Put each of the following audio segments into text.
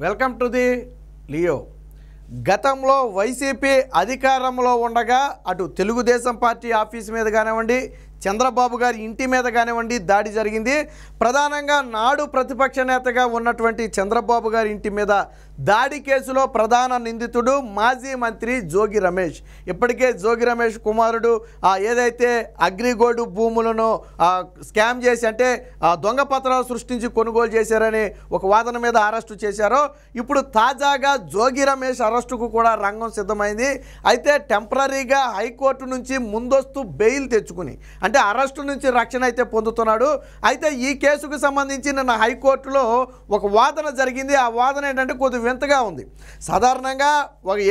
Welcome to the Leo. గతంలో YCP అధికారంలో ఉండగా అటు తెలుగుదేశం పార్టీ ఆఫీస్ మీద కానివ్వండి, చంద్రబాబు గారి ఇంటి మీద కానివ్వండి దాడి జరిగింది. ప్రధానంగా నాడు ప్రతిపక్ష నేతగా ఉన్నటువంటి చంద్రబాబు గారి ఇంటి మీద దాడి కేసులో ప్రధాన నిందితుడు మాజీ మంత్రి జోగి రమేష్. ఇప్పటికే జోగి రమేష్ కుమారుడు ఏదైతే అగ్రిగోల్డ్ భూములను స్కామ్ చేసి అంటే దొంగ పత్రాలు సృష్టించి కొనుగోలు చేశారని ఒక వాదన మీద అరెస్టు చేశారో, ఇప్పుడు తాజాగా జోగి రమేష్ అరెస్టుకు కూడా రంగం సిద్ధమైంది. అయితే టెంపరీగా హైకోర్టు నుంచి ముందస్తు బెయిల్ తెచ్చుకుని అంటే అరెస్టు నుంచి రక్షణ అయితే పొందుతున్నాడు. అయితే ఈ కేసుకు సంబంధించి నిన్న హైకోర్టులో ఒక వాదన జరిగింది. ఆ వాదన ఏంటంటే కొద్ది వింతగా ఉంది. సాధారణంగా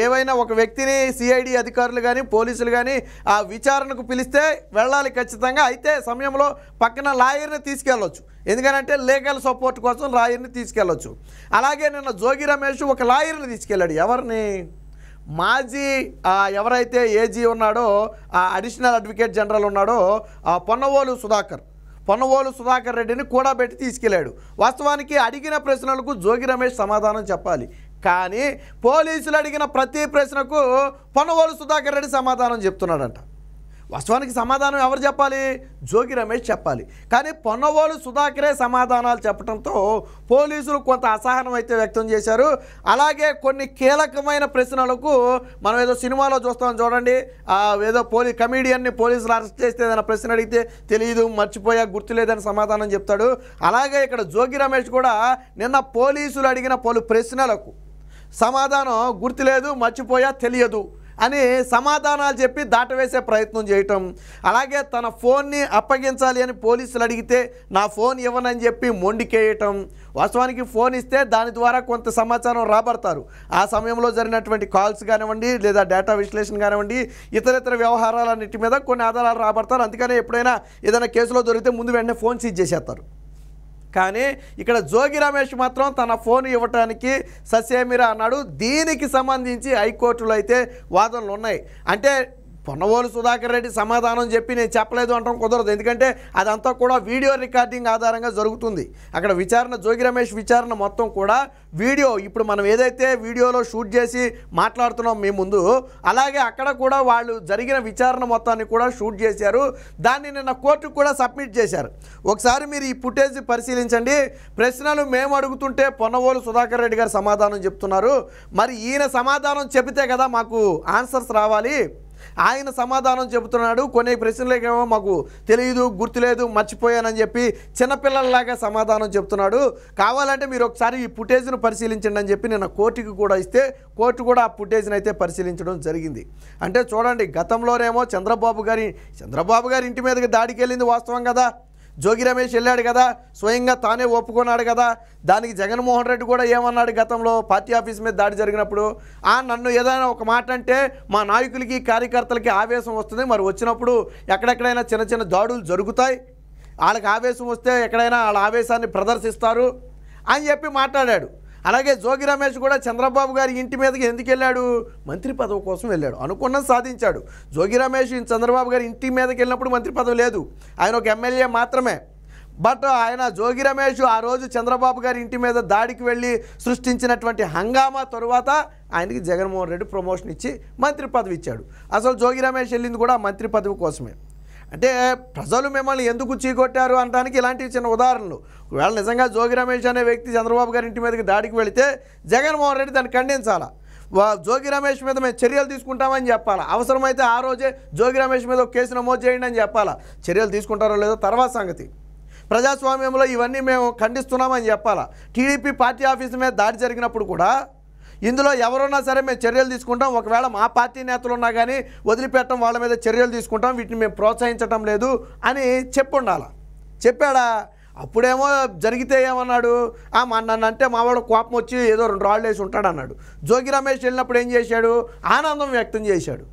ఏవైనా ఒక వ్యక్తిని సిఐడి అధికారులు కానీ పోలీసులు కానీ ఆ విచారణకు పిలిస్తే వెళ్ళాలి ఖచ్చితంగా. అయితే సమయంలో పక్కన లాయర్ని తీసుకెళ్ళొచ్చు, ఎందుకంటే లీగల్ సపోర్ట్ కోసం లాయర్ని తీసుకెళ్ళొచ్చు. అలాగే నిన్న జోగి రమేష్ ఒక లాయర్ని తీసుకెళ్ళాడు. ఎవరిని? మాజీ ఎవరైతే ఏజీ ఉన్నాడో అడిషనల్ అడ్వకేట్ జనరల్ ఉన్నాడో పొన్నవోలు సుధాకర్ రెడ్డిని కూడా పెట్టి తీసుకెళ్ళాడు. వాస్తవానికి అడిగిన ప్రశ్నలకు జోగి రమేష్ సమాధానం చెప్పాలి, కానీ పోలీసులు అడిగిన ప్రతి ప్రశ్నకు పొన్నవోలు సుధాకర్ రెడ్డి సమాధానం చెప్తున్నాడంట. వాస్తవానికి సమాధానం ఎవరు చెప్పాలి? జోగి రమేష్ చెప్పాలి. కానీ పొన్నవోలు సుధాకరే సమాధానాలు చెప్పడంతో పోలీసులు కొంత అసహనం అయితే వ్యక్తం చేశారు. అలాగే కొన్ని కీలకమైన ప్రశ్నలకు మనం ఏదో సినిమాలో చూస్తాం చూడండి, ఏదో కమీడియన్ని పోలీసులు అరెస్ట్ చేస్తే ఏదైనా ప్రశ్న అడిగితే తెలియదు, మర్చిపోయా, గుర్తులేదని సమాధానం చెప్తాడు. అలాగే ఇక్కడ జోగి రమేష్ కూడా నిన్న పోలీసులు అడిగిన పలు ప్రశ్నలకు సమాధానం గుర్తులేదు, మర్చిపోయా, తెలియదు అని సమాధానాలు చెప్పి దాటవేసే ప్రయత్నం చేయటం. అలాగే తన ఫోన్ని అప్పగించాలి అని పోలీసులు అడిగితే నా ఫోన్ ఇవ్వనని చెప్పి మొండికేయటం. వాస్తవానికి ఫోన్ ఇస్తే దాని ద్వారా కొంత సమాచారం రాబడతారు. ఆ సమయంలో జరిగినటువంటి కాల్స్ కానివ్వండి, లేదా డేటా విశ్లేషణ కానివ్వండి, ఇతర వ్యవహారాలన్నిటి మీద కొన్ని ఆధారాలు రాబడతారు. అందుకనే ఎప్పుడైనా ఏదైనా కేసులో దొరికితే ముందు వెంటనే ఫోన్ సీజ్ చేసేస్తారు. కానీ ఇక్కడ జోగి రమేష్ మాత్రం తన ఫోన్ ఇవ్వటానికి ససేమిరా అన్నాడు. దీనికి సంబంధించి హైకోర్టులో అయితే వాదనలు ఉన్నాయి. అంటే పొన్నవోలు సుధాకర్ రెడ్డి సమాధానం చెప్పి నేను చెప్పలేదు అంటాం కుదరదు, ఎందుకంటే అదంతా కూడా వీడియో రికార్డింగ్ ఆధారంగా జరుగుతుంది. అక్కడ జోగి రమేష్ విచారణ మొత్తం కూడా వీడియో, ఇప్పుడు మనం ఏదైతే వీడియోలో షూట్ చేసి మాట్లాడుతున్నాం మీ ముందు, అలాగే అక్కడ కూడా వాళ్ళు జరిగిన విచారణ మొత్తాన్ని కూడా షూట్ చేశారు. దాన్ని నిన్న కోర్టుకు కూడా సబ్మిట్ చేశారు. ఒకసారి మీరు ఈ ఫుటేజ్ పరిశీలించండి. ప్రశ్నలు మేము అడుగుతుంటే పొన్నవోలు సుధాకర్ రెడ్డి గారు సమాధానం చెప్తున్నారు. మరి ఈయన సమాధానం చెబితే కదా మాకు ఆన్సర్స్ రావాలి. ఆయన సమాధానం చెబుతున్నాడు. కొన్ని ప్రశ్నలేకేమో మాకు తెలియదు, గుర్తులేదు, మర్చిపోయానని చెప్పి చిన్నపిల్లల్లాగా సమాధానం చెప్తున్నాడు. కావాలంటే మీరు ఒకసారి ఈ ఫుటేజ్ను పరిశీలించండి అని చెప్పి నిన్న కోర్టుకి కూడా ఇస్తే కోర్టు కూడా ఆ ఫుటేజ్ని అయితే పరిశీలించడం జరిగింది. అంటే చూడండి, గతంలోనేమో చంద్రబాబు గారి ఇంటి మీదకి దాడికి వెళ్ళింది వాస్తవం కదా, జోగి రమేష్ వెళ్ళాడు కదా, స్వయంగా తానే ఒప్పుకున్నాడు కదా. దానికి జగన్మోహన్ రెడ్డి కూడా ఏమన్నాడు గతంలో పార్టీ ఆఫీస్ మీద దాడి జరిగినప్పుడు, నన్ను ఏదైనా ఒక మాట అంటే మా నాయకులకి కార్యకర్తలకి ఆవేశం వస్తుంది, మరి వచ్చినప్పుడు ఎక్కడెక్కడైనా చిన్న చిన్న దాడులు జరుగుతాయి, వాళ్ళకి ఆవేశం వస్తే ఎక్కడైనా వాళ్ళ ఆవేశాన్ని ప్రదర్శిస్తారు అని చెప్పి మాట్లాడాడు. అలాగే జోగి రమేష్ కూడా చంద్రబాబు గారి ఇంటి మీదకి ఎందుకు వెళ్ళాడు? మంత్రి పదవి కోసం వెళ్ళాడు, అనుకున్నది సాధించాడు. జోగి రమేష్ చంద్రబాబు గారి ఇంటి మీదకి వెళ్ళినప్పుడు మంత్రి పదవి లేదు, ఆయన ఒక ఎమ్మెల్యే మాత్రమే. బట్ జోగి రమేష్ ఆ రోజు చంద్రబాబు గారి ఇంటి మీద దాడికి వెళ్ళి సృష్టించినటువంటి హంగామా తరువాత ఆయనకి జగన్మోహన్ రెడ్డి ప్రమోషన్ ఇచ్చి మంత్రి పదవి ఇచ్చాడు. అసలు జోగి రమేష్ వెళ్ళింది కూడా మంత్రి పదవి కోసమే. అంటే ప్రజలు మిమ్మల్ని ఎందుకు చీకొట్టారు అనడానికి ఇలాంటి చిన్న ఉదాహరణలు. ఒకవేళ నిజంగా జోగి రమేష్ అనే వ్యక్తి చంద్రబాబు గారి ఇంటి మీదకి దాడికి వెళితే జగన్మోహన్ రెడ్డి దాన్ని ఖండించాలా, జోగి రమేష్ మీద మేము చర్యలు తీసుకుంటామని చెప్పాలా. అవసరమైతే ఆ రోజే జోగి రమేష్ మీద ఒక కేసు నమోదు చేయండి అని చెప్పాలా. చర్యలు తీసుకుంటారో లేదో తర్వాత సంగతి. ప్రజాస్వామ్యంలో ఇవన్నీ మేము ఖండిస్తున్నామని చెప్పాలా. టీడీపీ పార్టీ ఆఫీస్ మీద దాడి జరిగినప్పుడు కూడా ఇందులో ఎవరున్నా సరే మేము చర్యలు తీసుకుంటాం, ఒకవేళ మా పార్టీ నేతలు ఉన్నా కానీ వదిలిపెట్టడం, వాళ్ళ మీద చర్యలు తీసుకుంటాం, వీటిని మేము ప్రోత్సహించటం లేదు అని చెప్పుండాలా. చెప్పాడా? అప్పుడేమో జరిగితే ఏమన్నాడు, నన్ను అంటే మావాడు కోపం వచ్చి ఏదో 2 రాళ్ళు వేసి ఉంటాడు అన్నాడు. జోగి రమేష్ వెళ్ళినప్పుడు ఏం చేశాడు? ఆనందం వ్యక్తం చేశాడు.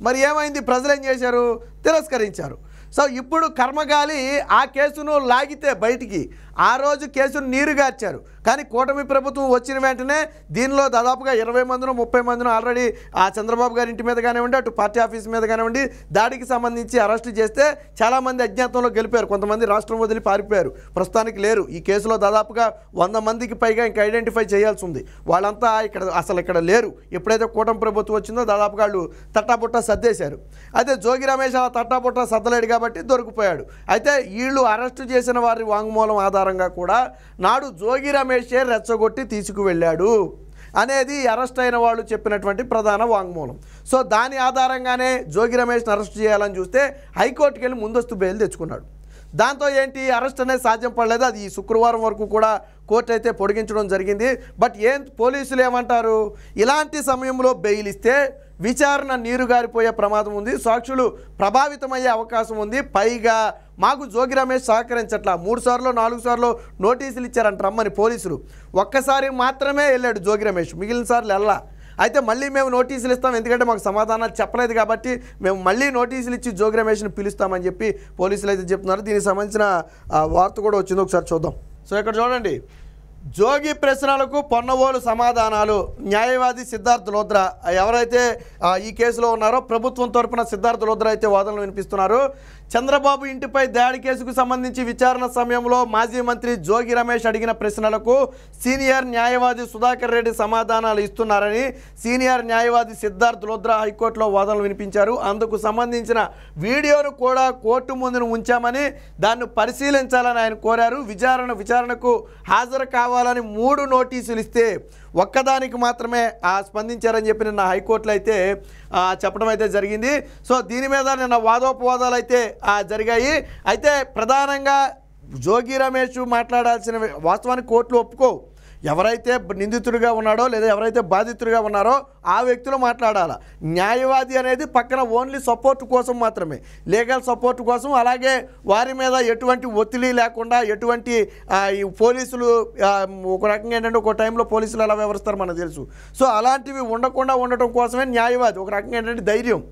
మరి ఏమైంది? ప్రజలు ఏం చేశారు? తిరస్కరించారు. సో ఇప్పుడు కర్మగాలి ఆ కేసును లాగితే బయటికి ఆ రోజు కేసును నీరుగార్చారు. కానీ కూటమి ప్రభుత్వం వచ్చిన వెంటనే దీనిలో దాదాపుగా 20 మందినో 30 మందినో ఆల్రెడీ ఆ చంద్రబాబు గారి ఇంటి మీద కానివ్వండి, అటు పార్టీ ఆఫీస్ మీద కానివ్వండి దాడికి సంబంధించి అరెస్టు చేస్తే చాలామంది అజ్ఞాతంలో గెలిపారు. కొంతమంది రాష్ట్రం వదిలి పారిపోయారు, ప్రస్తుతానికి లేరు. ఈ కేసులో దాదాపుగా 100 మందికి పైగా ఇంకా ఐడెంటిఫై చేయాల్సి ఉంది. వాళ్ళంతా ఇక్కడ లేరు. ఎప్పుడైతే కూటమి ప్రభుత్వం వచ్చిందో దాదాపుగా వాళ్ళు తట్టాబుట్టా సర్దేశారు. అయితే జోగి రమేష్ అలా తట్టాబుట్టా సర్దలేడు కాబట్టి దొరికిపోయాడు. అయితే వీళ్ళు అరెస్టు చేసిన వారి వాంగ్మూలం ఆధారంగా కూడా నాడు జోగి రమేషే రెచ్చగొట్టి తీసుకువెళ్ళాడు అనేది అరెస్ట్ అయిన వాళ్ళు చెప్పినటువంటి ప్రధాన వాంగ్మూలం. సో దాని ఆధారంగానే జోగి రమేష్ని అరెస్ట్ చేయాలని చూస్తే హైకోర్టుకి వెళ్ళి ముందస్తు బెయిల్ తెచ్చుకున్నాడు. దాంతో ఏంటి అరెస్ట్ అనేది సాధ్యం పడలేదు. అది ఈ శుక్రవారం వరకు కూడా కోర్టు అయితే పొడిగించడం జరిగింది. బట్ పోలీసులు ఏమంటారు, ఇలాంటి సమయంలో బెయిల్ ఇస్తే విచారణ నీరుగారిపోయే ప్రమాదం ఉంది, సాక్షులు ప్రభావితమయ్యే అవకాశం ఉంది. పైగా మాకు జోగి రమేష్ సహకరించట్లా, 3 సార్లు 4 సార్లు నోటీసులు ఇచ్చారంట రమ్మని పోలీసులు. ఒక్కసారి మాత్రమే వెళ్ళాడు జోగి రమేష్, మిగిలిన సార్లు వెళ్ళా. అయితే మళ్ళీ మేము నోటీసులు ఇస్తాం, ఎందుకంటే మాకు సమాధానాలు చెప్పలేదు కాబట్టి మేము మళ్ళీ నోటీసులు ఇచ్చి జోగి రమేష్ని పిలుస్తామని చెప్పి పోలీసులు అయితే చెప్తున్నారు. దీనికి సంబంధించిన వార్త కూడా వచ్చింది, ఒకసారి చూద్దాం. సో ఇక్కడ చూడండి, జోగి ప్రశ్నలకు పొన్నవోలు సమాధానాలు. న్యాయవాది సిద్ధార్థ్ లోద్రా ఎవరైతే ఈ కేసులో ఉన్నారో ప్రభుత్వం తరపున సిద్ధార్థ్ లోద్రా అయితే వాదనలు వినిపిస్తున్నారు. చంద్రబాబు ఇంటిపై దాడి కేసుకు సంబంధించి విచారణ సమయంలో మాజీ మంత్రి జోగి రమేష్ అడిగిన ప్రశ్నలకు సీనియర్ న్యాయవాది సుధాకర్ రెడ్డి సమాధానాలు ఇస్తున్నారని సీనియర్ న్యాయవాది సిద్ధార్థ్ లోద్రా హైకోర్టులో వాదనలు వినిపించారు. అందుకు సంబంధించిన వీడియోను కూడా కోర్టు ముందును ఉంచామని దాన్ని పరిశీలించాలని ఆయన కోరారు. విచారణకు హాజరు కావాలని 3 నోటీసులు ఇస్తే ఒక్కదానికి మాత్రమే స్పందించారని చెప్పి నిన్న హైకోర్టులో అయితే చెప్పడం అయితే జరిగింది. సో దీని మీద నిన్న వాదోపవాదాలు అయితే జరిగాయి. అయితే ప్రధానంగా జోగి రమేష్ మాట్లాడాల్సిన వాస్తవానికి కోర్టులు ఒప్పుకో, ఎవరైతే నిందితుడిగా ఉన్నాడో లేదా ఎవరైతే బాధితుడిగా ఉన్నారో ఆ వ్యక్తులు మాట్లాడాలి. న్యాయవాది అనేది పక్కన ఓన్లీ సపోర్ట్ కోసం మాత్రమే, లీగల్ సపోర్ట్ కోసం. అలాగే వారి మీద ఎటువంటి ఒత్తిడి లేకుండా ఎటువంటి ఈ పోలీసులు ఒక రకంగా ఏంటంటే ఒక టైంలో పోలీసులు ఎలా వ్యవహరిస్తారు మనకు తెలుసు. సో అలాంటివి ఉండకుండా ఉండటం కోసమే న్యాయవాది, ఒక రకంగా ఏంటంటే ధైర్యం.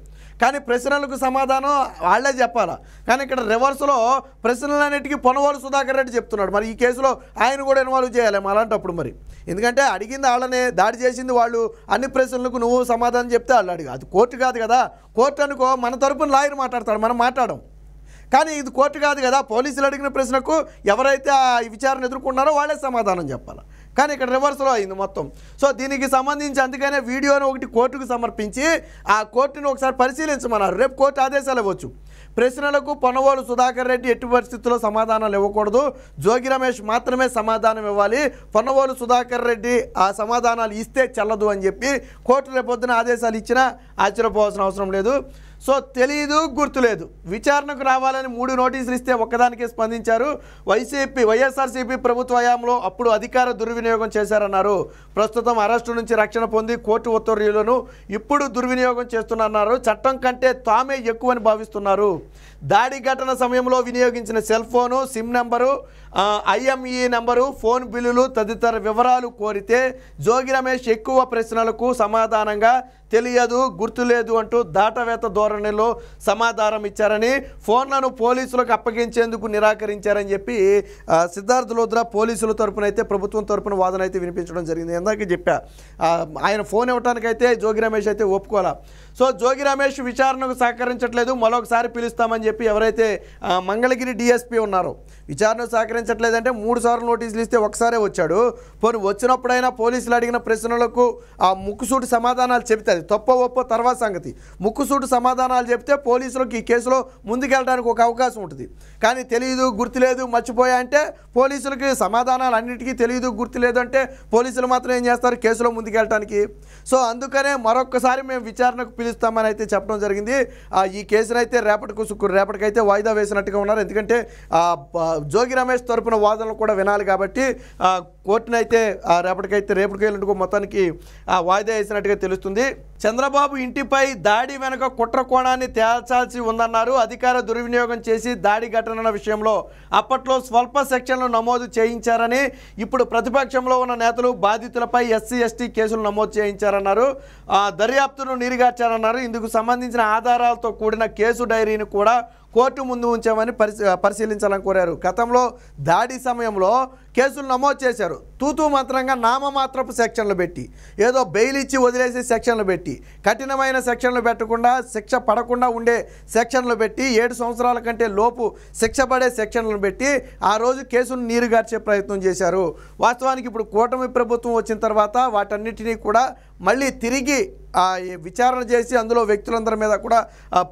కానీ ప్రశ్నలకు సమాధానం వాళ్ళే చెప్పాలా. కానీ ఇక్కడ రివర్స్లో ప్రశ్నలన్నిటికీ పొన్నవోలు సుధాకర్ రెడ్డి చెప్తున్నాడు. మరి ఈ కేసులో ఆయన కూడా ఇన్వాల్వ్ చేయాలేమో అలాంటప్పుడు మరి, ఎందుకంటే అడిగింది వాళ్ళనే, దాడి చేసింది వాళ్ళు, అన్ని ప్రశ్నలకు నువ్వు సమాధానం చెప్తే వాళ్ళు అడిగి. అది కోర్టు కాదు కదా. కోర్టు అనుకో మన తరపున లాయర్ మాట్లాడతాడు, మనం మాట్లాడం. కానీ ఇది కోర్టు కాదు కదా. పోలీసులు అడిగిన ప్రశ్నకు ఎవరైతే ఈ విచారణ ఎదుర్కొన్నారో వాళ్ళే సమాధానం చెప్పాలి. కానీ ఇక్కడ రివర్స్లో అయింది మొత్తం. సో దీనికి సంబంధించి అందుకనే వీడియోను ఒకటి కోర్టుకు సమర్పించి ఆ కోర్టును ఒకసారి పరిశీలించమన్నారు. రేపు కోర్టు ఆదేశాలు ఇవ్వచ్చు. ప్రశ్నలకు పొన్నవోలు సుధాకర్ రెడ్డి ఎట్టి పరిస్థితుల్లో సమాధానాలు ఇవ్వకూడదు, జోగి రమేష్ మాత్రమే సమాధానం ఇవ్వాలి, పొన్నవోలు సుధాకర్ రెడ్డి ఆ సమాధానాలు ఇస్తే చెల్లదు అని చెప్పి కోర్టు రేపొద్దున ఆదేశాలు ఇచ్చినా ఆశ్చర్యపోవాల్సిన అవసరం లేదు. సో తెలియదు, గుర్తులేదు, విచారణకు రావాలని 3 నోటీసులు ఇస్తే ఒక్కదానికే స్పందించారు. వైఎస్ఆర్సీపీ ప్రభుత్వ హయాంలో అప్పుడు అధికార దుర్వినియోగం చేశారన్నారు. ప్రస్తుతం అరెస్టు నుంచి రక్షణ పొంది కోర్టు ఉత్తర్వులను ఇప్పుడు దుర్వినియోగం చేస్తున్నారు. చట్టం కంటే తామే ఎక్కువని భావిస్తున్నారు. దాడి ఘటన సమయంలో వినియోగించిన cell phone, SIM number, IME number, phone బిల్లులు తదితర వివరాలు కోరితే జోగి రమేష్ ఎక్కువ ప్రశ్నలకు సమాధానంగా తెలియదు, గుర్తులేదు అంటూ దాటవేత ధోరణిలో సమాధానం ఇచ్చారని, ఫోన్లను పోలీసులకు అప్పగించేందుకు నిరాకరించారని చెప్పి సిద్ధార్థ్ లోద్రా పోలీసుల తరపున అయితే ప్రభుత్వం తరపున వాదన అయితే వినిపించడం జరిగింది. ఇందాక చెప్పా ఆయన ఫోన్ ఇవ్వడానికైతే జోగి రమేష్ అయితే ఒప్పుకోవాలా. సో జోగి రమేష్ విచారణకు సహకరించట్లేదు, మరొకసారి పిలుస్తామని చెప్పి ఎవరైతే మంగళగిరి DSP ఉన్నారో విచారణకు సహకరించట్లేదంటే 3 సార్లు నోటీసులు ఇస్తే ఒకసారే వచ్చాడు. పోనీ వచ్చినప్పుడైనా పోలీసులు అడిగిన ప్రశ్నలకు ముక్కుసూటి సమాధానాలు చెబితే అది తప్ప ఒప్పో తర్వాత సంగతి. ముక్కుసూటి సమాధానాలు చెప్తే పోలీసులకు ఈ కేసులో ముందుకెళ్ళడానికి ఒక అవకాశం ఉంటుంది. కానీ తెలియదు, గుర్తులేదు, మర్చిపోయా అంటే పోలీసులకి సమాధానాలు అన్నిటికీ తెలియదు, గుర్తులేదు అంటే పోలీసులు మాత్రం ఏం చేస్తారు కేసులో ముందుకెళ్ళడానికి. సో అందుకనే మరొకసారి మేము విచారణకు పిలుస్తామని అయితే చెప్పడం జరిగింది. ఈ కేసును అయితే రేపటికైతే వాయిదా వేసినట్టుగా ఉన్నారు. ఎందుకంటే జోగి రమేష్ తరపున వాదనలు కూడా వినాలి కాబట్టి కోర్టునైతే రేపటికి వెళ్ళినందుకు మొత్తానికి వాయిదా వేసినట్టుగా తెలుస్తుంది. చంద్రబాబు ఇంటిపై దాడి వెనుక కుట్ర కోణాన్ని తేల్చాల్సి ఉందన్నారు. అధికార దుర్వినియోగం చేసి దాడి ఘటన విషయంలో అప్పట్లో స్వల్ప సెక్షన్లు నమోదు చేయించారని, ఇప్పుడు ప్రతిపక్షంలో ఉన్న నేతలు బాధితులపై SC ST కేసులు నమోదు చేయించారన్నారు. దర్యాప్తును నీరుగార్చారన్నారు. ఇందుకు సంబంధించిన ఆధారాలతో కూడిన కేసు డైరీని కూడా కోర్టు ముందు ఉంచామని పరిశీలించాలని కోరారు. గతంలో దాడి సమయంలో కేసులు నమోదు చేశారు. తూతూ మంత్రంగా నామమాత్రపు సెక్షన్లు పెట్టి, ఏదో బెయిల్ ఇచ్చి వదిలేసే సెక్షన్లు పెట్టి, కఠినమైన సెక్షన్లు పెట్టకుండా శిక్ష పడకుండా ఉండే సెక్షన్లు పెట్టి, 7 సంవత్సరాల కంటే లోపు శిక్ష పడే సెక్షన్లను పెట్టి ఆ రోజు కేసును నీరుగార్చే ప్రయత్నం చేశారు. వాస్తవానికి ఇప్పుడు కూటమి ప్రభుత్వం వచ్చిన తర్వాత వాటన్నిటినీ కూడా మళ్ళీ తిరిగి విచారణ చేసి అందులో వ్యక్తులందరి మీద కూడా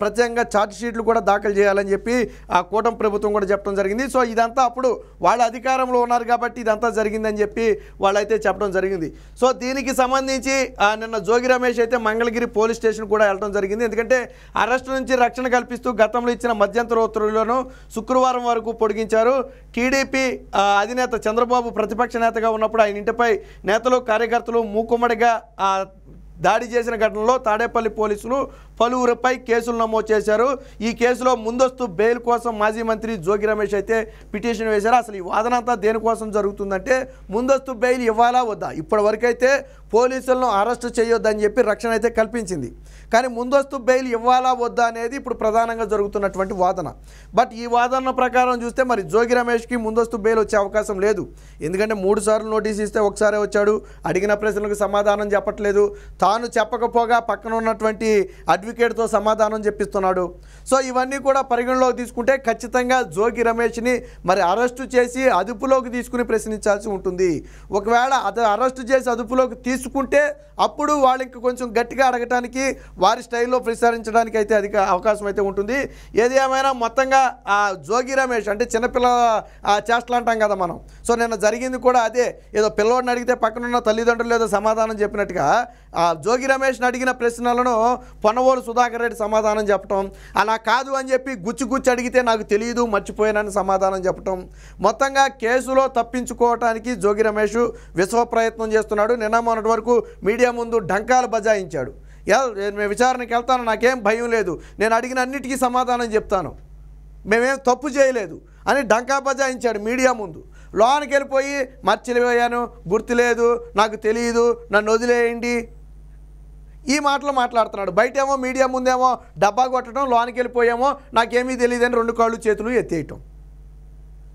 ప్రత్యేకంగా ఛార్జ్ షీట్లు కూడా దాఖలు చేయాలని చెప్పి ఆ కూటమి ప్రభుత్వం కూడా చెప్పడం జరిగింది. సో ఇదంతా అప్పుడు వాళ్ళ అధికారంలో ఉన్నారు కాబట్టి ఇదంతా జరిగిందని చెప్పి వాళ్ళైతే చెప్పడం జరిగింది. సో దీనికి సంబంధించి నిన్న జోగి రమేష్ అయితే మంగళగిరి పోలీస్ స్టేషన్ కూడా వెళ్ళడం జరిగింది. ఎందుకంటే అరెస్టు నుంచి రక్షణ కల్పిస్తూ గతంలో ఇచ్చిన మధ్యంతర ఉత్తర్వులను శుక్రవారం వరకు పొడిగించారు. టీడీపీ అధినేత చంద్రబాబు ప్రతిపక్ష నేతగా ఉన్నప్పుడు ఆయన ఇంటిపై నేతలు కార్యకర్తలు మూకుమ్మడిగా దాడి చేసిన ఘటనలో తాడేపల్లి పోలీసులు పలువురిపై కేసులు నమోదు చేశారు. ఈ కేసులో ముందస్తు బెయిల్ కోసం మాజీ మంత్రి జోగి రమేష్ అయితే పిటిషన్ వేశారు. అసలు ఈ వాదన అంతా దేనికోసం జరుగుతుందంటే ముందస్తు బెయిల్ ఇవ్వాలా వద్దా? ఇప్పటివరకైతే పోలీసులను అరెస్టు చేయొద్దని చెప్పి రక్షణ అయితే కల్పించింది. కానీ ముందస్తు బెయిల్ ఇవ్వాలా వద్దా అనేది ఇప్పుడు ప్రధానంగా జరుగుతున్నటువంటి వాదన. బట్ ఈ వాదన ప్రకారం చూస్తే మరి జోగి రమేష్కి ముందస్తు బెయిల్ వచ్చే అవకాశం లేదు. ఎందుకంటే 3 సార్లు నోటీస్ ఇస్తే ఒకసారే వచ్చాడు, అడిగిన ప్రశ్నలకు సమాధానం చెప్పట్లేదు, తాను చెప్పకపోగా పక్కన ఉన్నటువంటి అడ్వకేట్తో సమాధానం చెప్పిస్తున్నాడు. సో ఇవన్నీ కూడా పరిగణలోకి తీసుకుంటే ఖచ్చితంగా జోగి రమేష్ని మరి అరెస్టు చేసి అదుపులోకి తీసుకుని ప్రశ్నించాల్సి ఉంటుంది. ఒకవేళ అరెస్టు చేసి అదుపులోకి తీసుకుంటే అప్పుడు వాళ్ళు ఇంక కొంచెం గట్టిగా అడగటానికి వారి స్టైల్లో ప్రసారించడానికి అయితే అధిక అవకాశం అయితే ఉంటుంది. ఏది ఏమైనా మొత్తంగా ఆ జోగి రమేష్ అంటే చిన్నపిల్లల చేష్టలు అంటాం కదా మనం. సో నిన్న జరిగింది కూడా అదే. ఏదో పిల్లవాడిని అడిగితే పక్కనున్న తల్లిదండ్రులు ఏదో సమాధానం చెప్పినట్టుగా జోగి రమేష్ని అడిగిన ప్రశ్నలను పొన్నవోలు సుధాకర్ రెడ్డి సమాధానం చెప్పటం, అలా కాదు అని చెప్పి గుచ్చి అడిగితే నాకు తెలియదు మర్చిపోయానని సమాధానం చెప్పటం, మొత్తంగా కేసులో తప్పించుకోవటానికి జోగి రమేష్ విశ్వ ప్రయత్నం చేస్తున్నాడు. నిన్న మొన్నటి వరకు మీడియా ముందు డంకాలు బజాయించాడు. నేను విచారణకి వెళ్తాను, నాకేం భయం లేదు, నేను అడిగిన అన్నిటికీ సమాధానం చెప్తాను, మేమేం తప్పు చేయలేదు అని డంకా బజాయించాడు మీడియా ముందు. లోనికి వెళ్ళిపోయి మర్చిపోయాను, గుర్తులేదు, నాకు తెలియదు, నన్ను వదిలేయండి, ఈ మాటలు మాట్లాడుతున్నాడు. బయటేమో మీడియా ముందేమో డబ్బా కొట్టడం, లోనికి వెళ్ళిపోయామో నాకేమీ తెలియదని 2 కాళ్ళు చేతులు ఎత్తేయటం.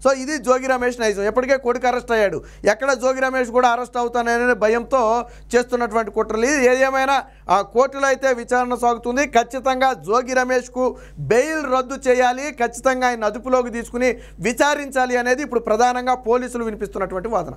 సో ఇది జోగి రమేష్ నైజం. ఎప్పటికే కొడుకు అరెస్ట్ అయ్యాడు, ఎక్కడ జోగి రమేష్ కూడా అరెస్ట్ అవుతాననే భయంతో చేస్తున్నటువంటి కుట్రలు. ఏదేమైనా ఆ కోర్టులో అయితే విచారణ సాగుతుంది. ఖచ్చితంగా జోగి రమేష్కు బెయిల్ రద్దు చేయాలి, ఖచ్చితంగా ఆయన అదుపులోకి తీసుకుని విచారించాలి అనేది ఇప్పుడు ప్రధానంగా పోలీసులు వినిపిస్తున్నటువంటి వాదన.